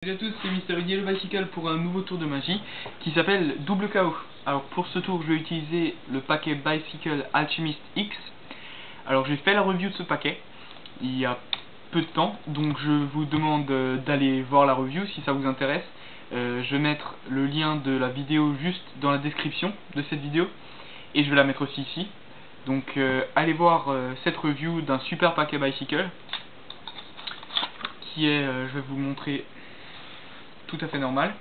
Salut à tous, c'est Mister Yellow Bicycle pour un nouveau tour de magie qui s'appelle Double KO. Alors pour ce tour, je vais utiliser le paquet Bicycle Alchemist X. Alors j'ai fait la review de ce paquet il y a peu de temps, donc je vous demande d'aller voir la review si ça vous intéresse. Je vais mettre le lien de la vidéo juste dans la description de cette vidéo et je vais la mettre aussi ici. Donc allez voir cette review d'un super paquet Bicycle qui est, je vais vous montrer, tout à fait normal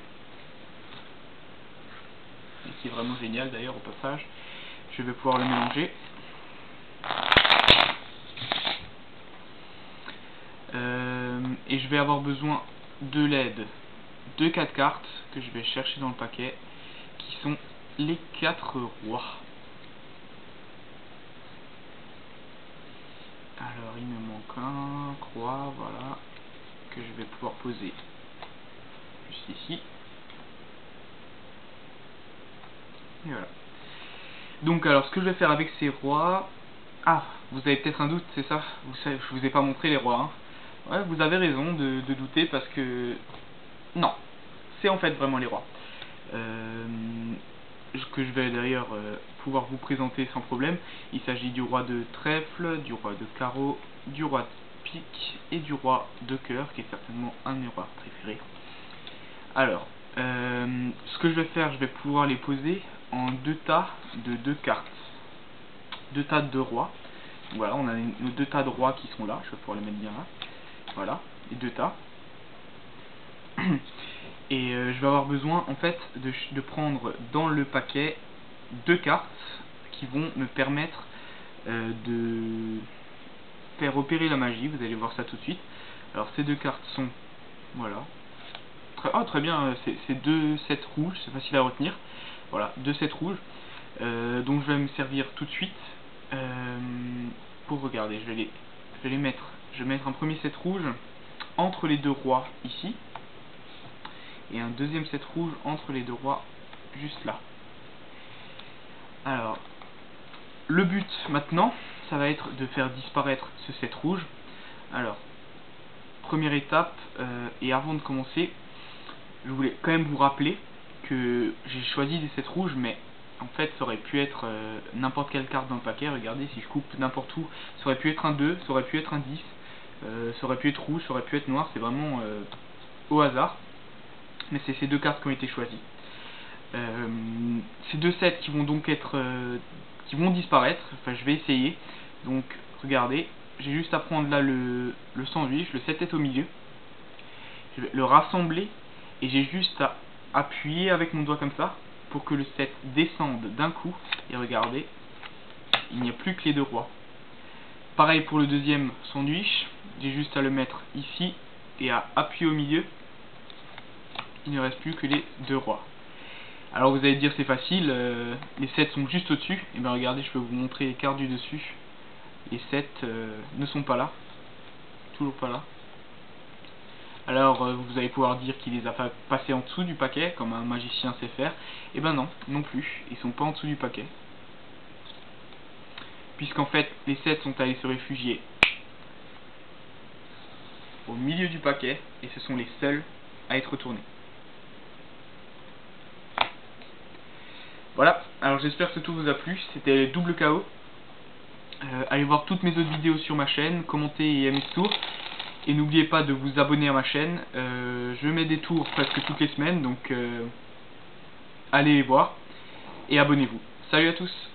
et qui est vraiment génial d'ailleurs au passage. Je vais pouvoir le mélanger et je vais avoir besoin de l'aide de 4 cartes que je vais chercher dans le paquet qui sont les 4 rois. Alors il me manque un roi, voilà, que je vais pouvoir poser juste ici. Et voilà. Donc alors ce que je vais faire avec ces rois... Ah, vous avez peut-être un doute, c'est ça? Vous savez, je vous ai pas montré les rois. Hein. Ouais, vous avez raison de douter parce que... Non, c'est en fait vraiment les rois. Que je vais d'ailleurs pouvoir vous présenter sans problème. Il s'agit du roi de trèfle, du roi de carreau, du roi de pique et du roi de cœur, qui est certainement un de mes rois préférés. Alors, ce que je vais faire, je vais pouvoir les poser en 2 tas de 2 cartes. 2 tas de 2 rois. Voilà, on a nos 2 tas de rois qui sont là. Je vais pouvoir les mettre bien là. Voilà, les 2 tas. Et je vais avoir besoin en fait de prendre dans le paquet 2 cartes qui vont me permettre de faire opérer la magie. Vous allez voir ça tout de suite. Alors ces 2 cartes sont, voilà, très bien, c'est 2 sets rouges, c'est facile à retenir. Voilà, 2 sets rouges. Donc je vais me servir tout de suite pour regarder. Je vais mettre un premier set rouge entre les 2 rois ici et un deuxième set rouge entre les 2 rois juste là. Alors le but maintenant, ça va être de faire disparaître ce set rouge. Alors première étape, et avant de commencer, je voulais quand même vous rappeler que j'ai choisi des sets rouges, mais en fait ça aurait pu être n'importe quelle carte dans le paquet. Regardez, si je coupe n'importe où, ça aurait pu être un 2, ça aurait pu être un 10, ça aurait pu être rouge, ça aurait pu être noir, c'est vraiment au hasard. Mais c'est ces 2 cartes qui ont été choisies. Ces 2 sets qui vont donc être qui vont disparaître, enfin je vais essayer. Donc regardez, j'ai juste à prendre là le sandwich, le set est au milieu. Je vais le rassembler et j'ai juste à appuyer avec mon doigt comme ça pour que le set descende d'un coup. Et regardez, il n'y a plus que les 2 rois. Pareil pour le deuxième sandwich, j'ai juste à le mettre ici et à appuyer au milieu. Il ne reste plus que les 2 rois. Alors vous allez dire c'est facile, les 7 sont juste au-dessus. Et bien regardez, je peux vous montrer les cartes du dessus. Les 7 ne sont pas là, toujours pas là. Alors vous allez pouvoir dire qu'il les a passés en dessous du paquet, comme un magicien sait faire. Et ben non, non plus, ils sont pas en dessous du paquet. Puisqu'en fait, les 7 sont allés se réfugier au milieu du paquet, et ce sont les seuls à être retournés. Voilà, alors j'espère que ce tour vous a plu, c'était Double KO. Allez voir toutes mes autres vidéos sur ma chaîne, commentez et aimez ce tour. Et n'oubliez pas de vous abonner à ma chaîne, je mets des tours presque toutes les semaines, donc allez les voir et abonnez-vous. Salut à tous!